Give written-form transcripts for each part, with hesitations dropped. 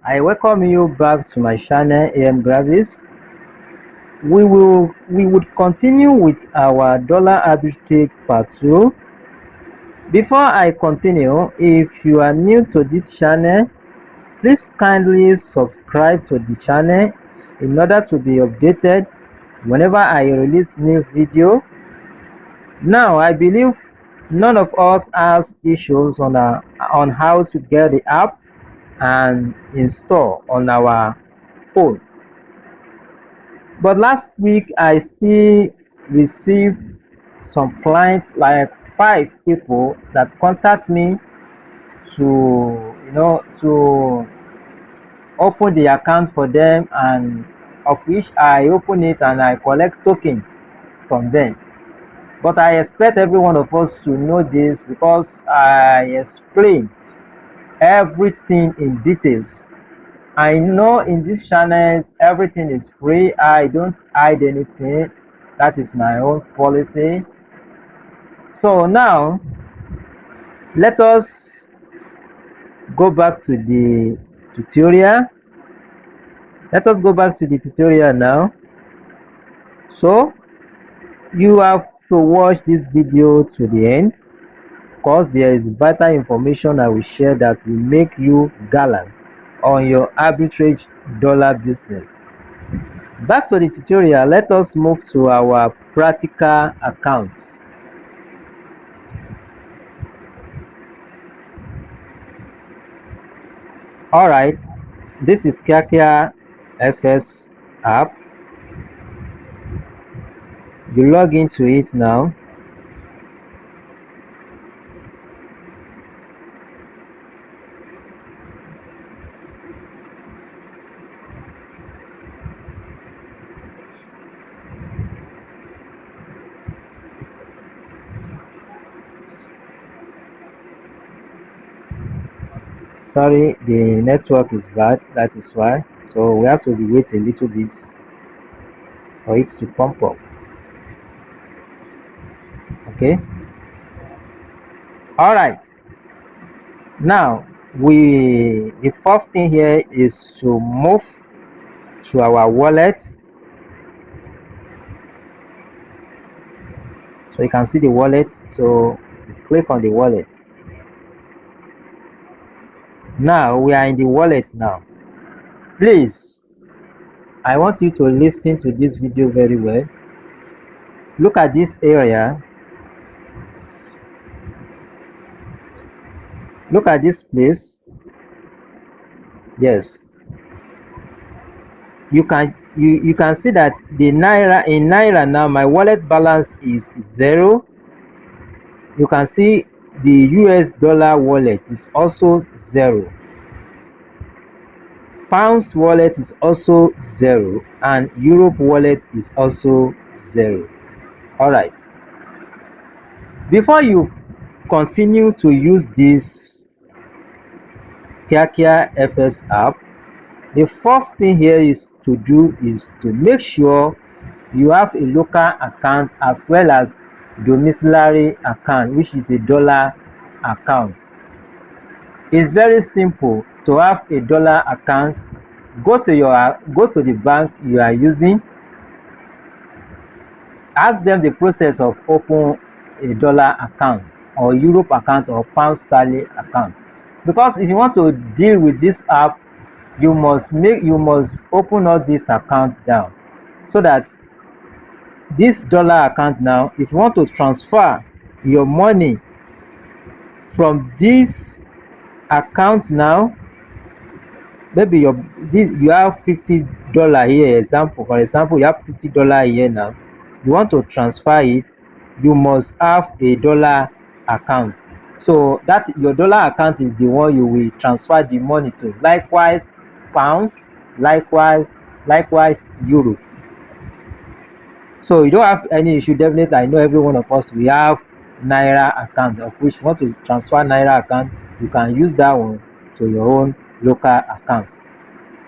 I welcome you back to my channel AM Gravis. We would continue with our dollar arbitrage part 2. Before I continue, if you are new to this channel, please kindly subscribe to the channel in order to be updated whenever I release new video. Now, I believe none of us has issues on how to get the app and install on our phone. But last week I still received some clients, like 5 people that contact me to open the account for them, and of which I open it and I collect token from them. But I expect every one of us to know this because I explain everything in details. I know in these channels everything is free. I don't hide anything. That is my own policy. So now let us go back to the tutorial. Let us go back to the tutorial now. So you have to watch this video to the end, because there is vital information I will share that will make you gallant on your arbitrage dollar business. Back to the tutorial, let us move to our practical account. Alright, this is Kiakia FS app. You log into it now. Sorry, the network is bad, that is why. So we have to wait a little bit for it to pump up. Okay. All right. Now the first thing here is to move to our wallet. So you can see the wallet. So click on the wallet. Now we are in the wallet now. Please, I want you to listen to this video very well. Look at this area. Look at this place. Yes, you can see that the naira, in naira now, my wallet balance is 0. You can see the US dollar wallet is also 0. Pounds wallet is also 0, and Europe wallet is also 0. All right, before you continue to use this Kiakia FS app, the first thing here is to do is to make sure you have a local account as well as domiciliary account, which is a dollar account. It's very simple to have a dollar account. Go to the bank you are using, ask them the process of open a dollar account or Europe account or pound sterling account. Because if you want to deal with this app, you must open all these accounts down, so that this dollar account now, if you want to transfer your money from this account now, maybe you have $50 here, for example you have $50 here now, you want to transfer it, you must have a dollar account. So that your dollar account is the one you will transfer the money to. Likewise pounds, likewise euro. So you don't have any issue. Definitely, I know every one of us, we have naira account, of which you want to transfer naira account, you can use that one to your own local accounts.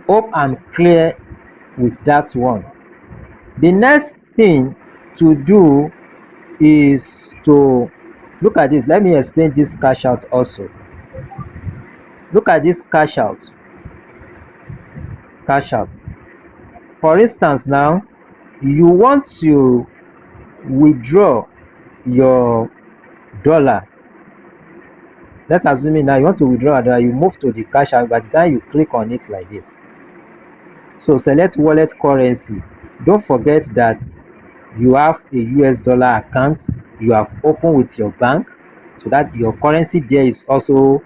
Hope I'm clear with that one. The next thing to do is to look at this. Let me explain this cash out also. Look at this cash out. cash out. For instance, now you want to withdraw your dollar. Let's assume now you want to withdraw a dollar. You move to the cash out. By the time you click on it like this, so select wallet currency. Don't forget that you have a US dollar account you have opened with your bank, so that your currency there is also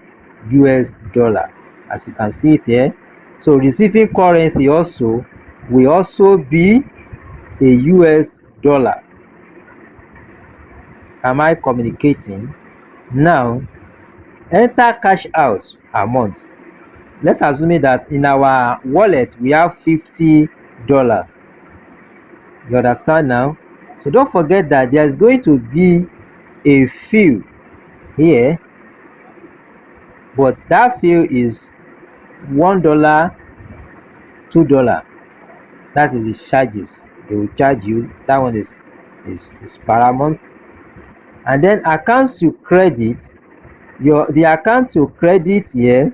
US dollar, as you can see it here. So receiving currency also will also be a US dollar. Am I communicating? Now enter cash out amount. Let's assume that in our wallet we have $50. You understand now? So don't forget that there's going to be a fee here, but that fee is $1, $2. That is the charges they will charge you. That one is paramount. And then accounts to credit, the account to credit here.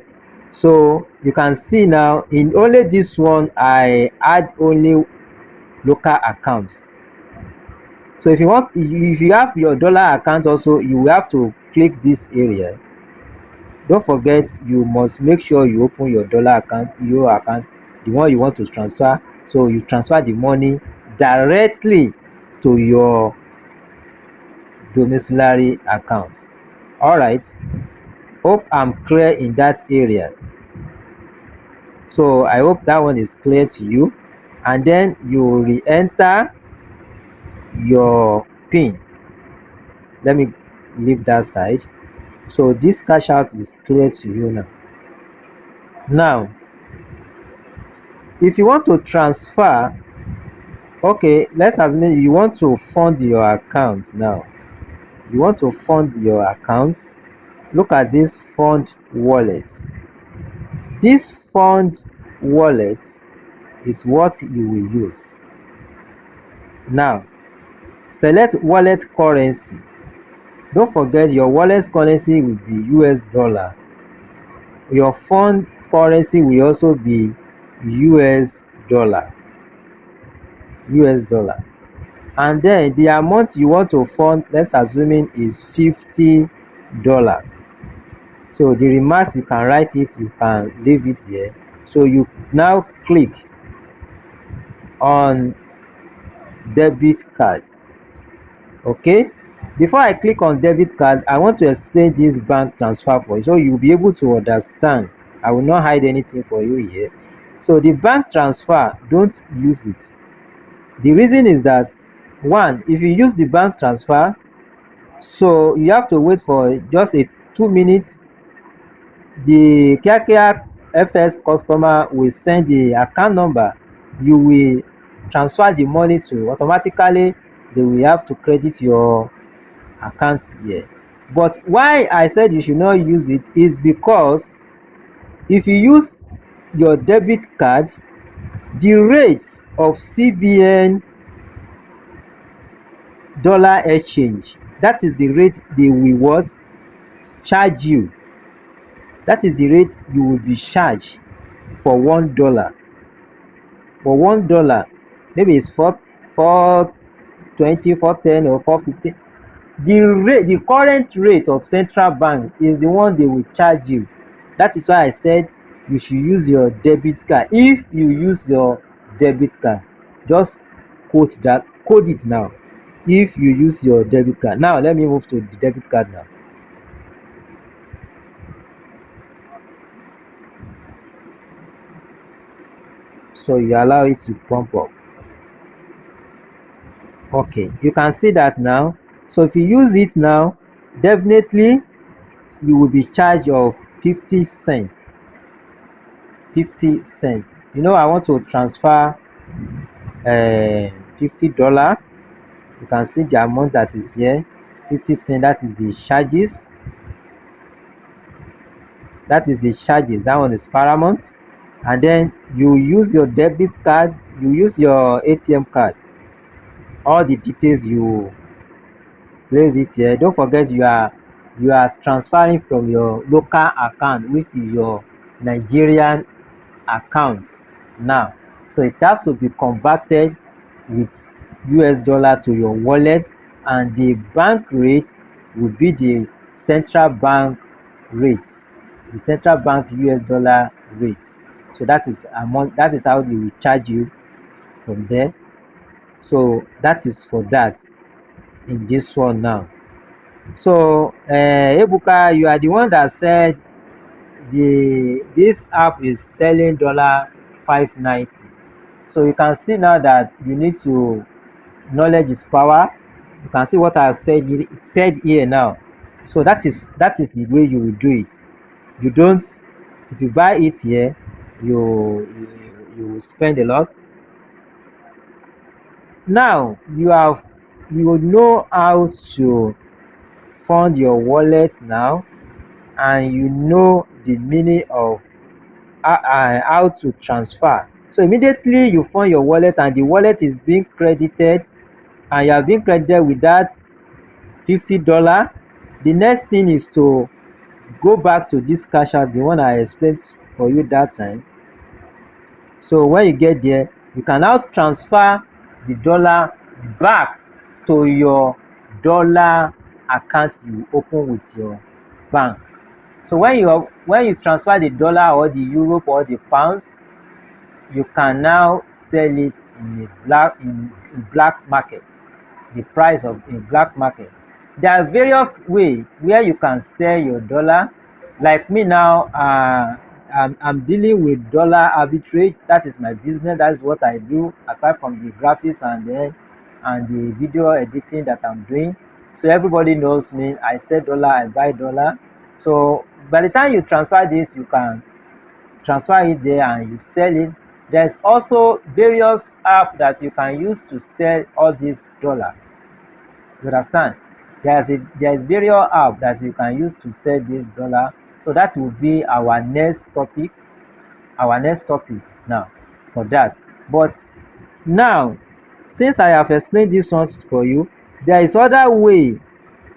So you can see now in only this one I add only local accounts. So if you have your dollar account also, you will have to click this area. Don't forget, you must make sure you open your dollar account, euro account, the one you want to transfer. So you transfer the money directly to your domiciliary account. All right, hope I'm clear in that area. So I hope that one is clear to you. And then you re-enter your pin. Let me leave that side. So this cash out is clear to you now. Now if you want to transfer, okay, let's assume you want to fund your account. Now you want to fund your account. Look at this fund wallet. This fund wallet is what you will use. Now select wallet currency. Don't forget, your wallet currency will be US dollar. Your fund currency will also be US dollar. And then the amount you want to fund, let's assume is $50. So the remarks, you can write it, you can leave it there. So you now click on debit card. Okay, before I click on debit card, I want to explain this bank transfer for you, so you'll be able to understand. I will not hide anything for you here. So the bank transfer, don't use it. The reason is that, one, if you use the bank transfer, so you have to wait for just 2 minutes. The Kiakia FS customer will send the account number. You will transfer the money to, automatically they will have to credit your account here. But why I said you should not use it is because if you use your debit card, the rate of CBN dollar exchange, that is the rate they will charge you. That is the rate you will be charged for $1. For $1, maybe it's 4.20, 4.10, or 4.50. The current rate of central bank is the one they will charge you. That is why I said you should use your debit card. If you use your debit card, just code it now. If you use your debit card. Now let me move to the debit card now. So you allow it to pump up. Okay, you can see that now. So if you use it now, definitely you will be charged of 50 cents. 50 cents. You know, I want to transfer $50. You can see the amount that is here, 50 cents. That is the charges. That one is paramount. And then you use your debit card, you use your ATM card. All the details, you place it here. Don't forget, you are transferring from your local account, which is your Nigerian account. now. So it has to be converted with US dollar to your wallet, and the bank rate will be the central bank rate, the central bank US dollar rate. So that is amount, that is how they will charge you from there. So that is for that in this one now. So Ebuka, you are the one that said this app is selling $590. So you can see now that you need to, knowledge is power. You can see what I said here now. So that is the way you will do it. You don't, if you buy it here, you will spend a lot. Now you know how to fund your wallet now, and you know the meaning of how to transfer. So immediately you fund your wallet and the wallet is being credited, and you have been credited with that $50. The next thing is to go back to this cash out, the one I explained for you that time. So when you get there, you can now transfer the dollar back to your dollar account you open with your bank. So when you transfer the dollar or the euro or the pounds, you can now sell it in a black market, the price of a black market. There are various ways where you can sell your dollar. Like me now, I'm dealing with dollar arbitrage. That is my business. That is what I do, aside from the graphics and the video editing that I'm doing. So everybody knows me. I sell dollar, I buy dollar. So by the time you transfer this, you can transfer it there and you sell it. There's also various apps that you can use to sell all this dollar. You understand? There is various app that you can use to sell this dollar. So that will be our next topic. Our next topic now for that. But now, since I have explained this one for you, there is other way.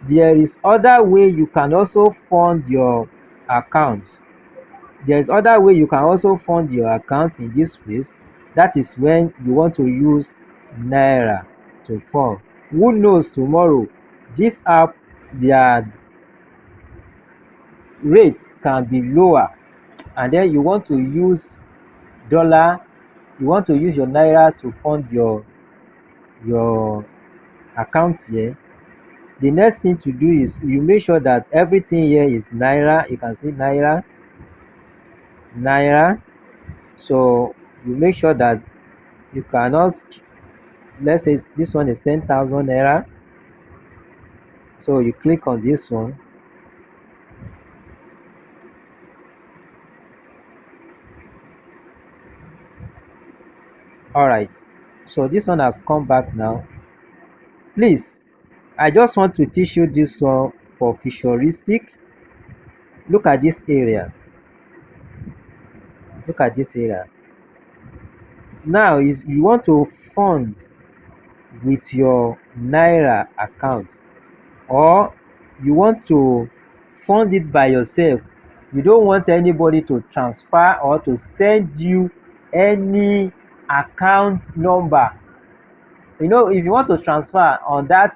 There is other way you can also fund your accounts. There is other way you can also fund your accounts in this place. That is when you want to use naira to fund. Who knows, tomorrow this app, their rates can be lower, and then you want to use dollar, you want to use your naira to fund your account here. The next thing to do is you make sure that everything here is naira. You can see naira. So you make sure that you cannot, let's say this one is 10,000 naira. So you click on this one. All right, so this one has come back now. Please, I just want to teach you this one for futuristic. Look at this area. Look at this area. Now is you want to fund with your naira account, or you want to fund it by yourself. You don't want anybody to transfer or to send you any account number. You know, if you want to transfer on that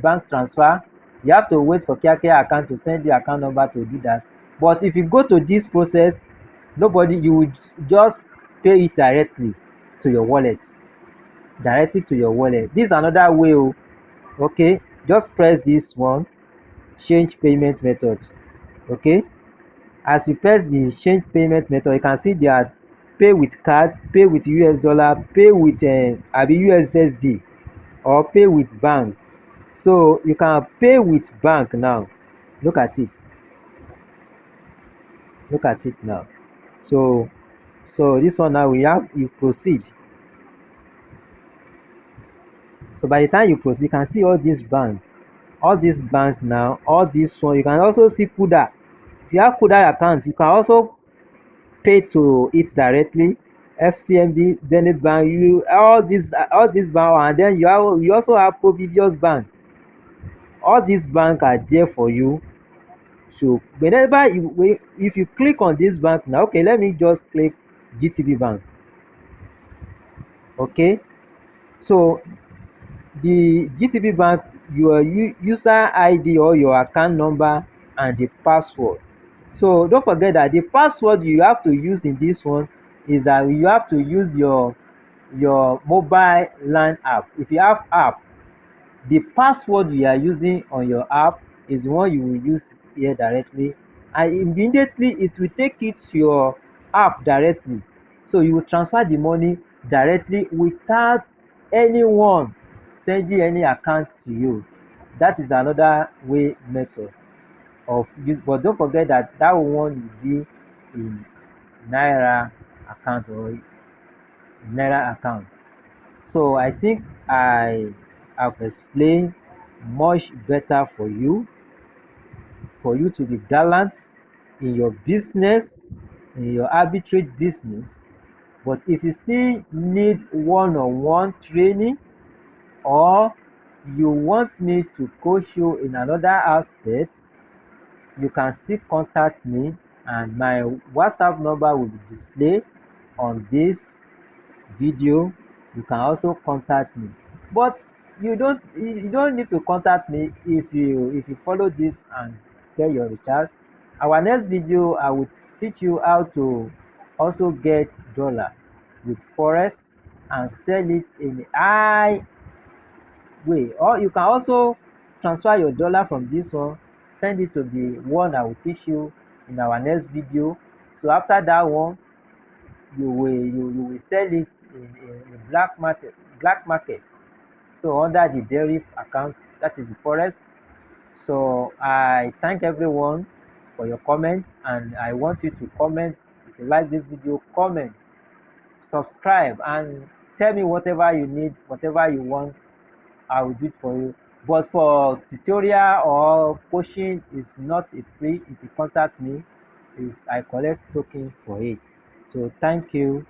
bank transfer, you have to wait for Kiakia account to send you account number to do that. But if you go to this process, nobody, you would just pay it directly to your wallet. Directly to your wallet. This is another way. Okay, just press this one, change payment method. Okay, as you press the change payment method, you can see that pay with card, pay with US dollar, pay with USSD, or pay with bank. So you can pay with bank now. Look at it. Look at it now. So this one now, you proceed. So by the time you proceed, you can see all this bank now, all this one. You can also see Kuda. If you have Kuda accounts, you can also pay to it directly. FCMB, Zenith Bank, all this bank, and then you also have Providius Bank. All these banks are there for you. So if you click on this bank now, okay, let me just click GTB Bank. Okay, so the GTB bank, your user ID or your account number and the password. So don't forget that the password you have to use in this one is that you have to use your mobile line app. If you have app, the password you are using on your app is the one you will use here directly, and immediately it will take it to your app directly. So you will transfer the money directly without anyone sending any account to you. That is another way method of use, but don't forget that that one will be in naira account or in naira account. So I think I have explained much better for you to be gallant in your business, in your arbitrage business. But if you still need one-on-one training, or you want me to coach you in another aspect, you can still contact me, and my WhatsApp number will be displayed on this video. You can also contact me, but you don't need to contact me if you follow this and get your recharge. Our next video, I will teach you how to also get dollar with forex and sell it in high way, or you can also transfer your dollar from this one, send it to the one I will teach you in our next video. So after that one, you will sell it in black market, so under the deriv account, that is the forex. So I thank everyone for your comments, and I want you to comment. If you like this video, comment, subscribe, and tell me whatever you need, whatever you want, I will do it for you. But for tutorial or coaching, is not a free. If you contact me, is I collect token for it. So thank you.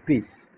Peace.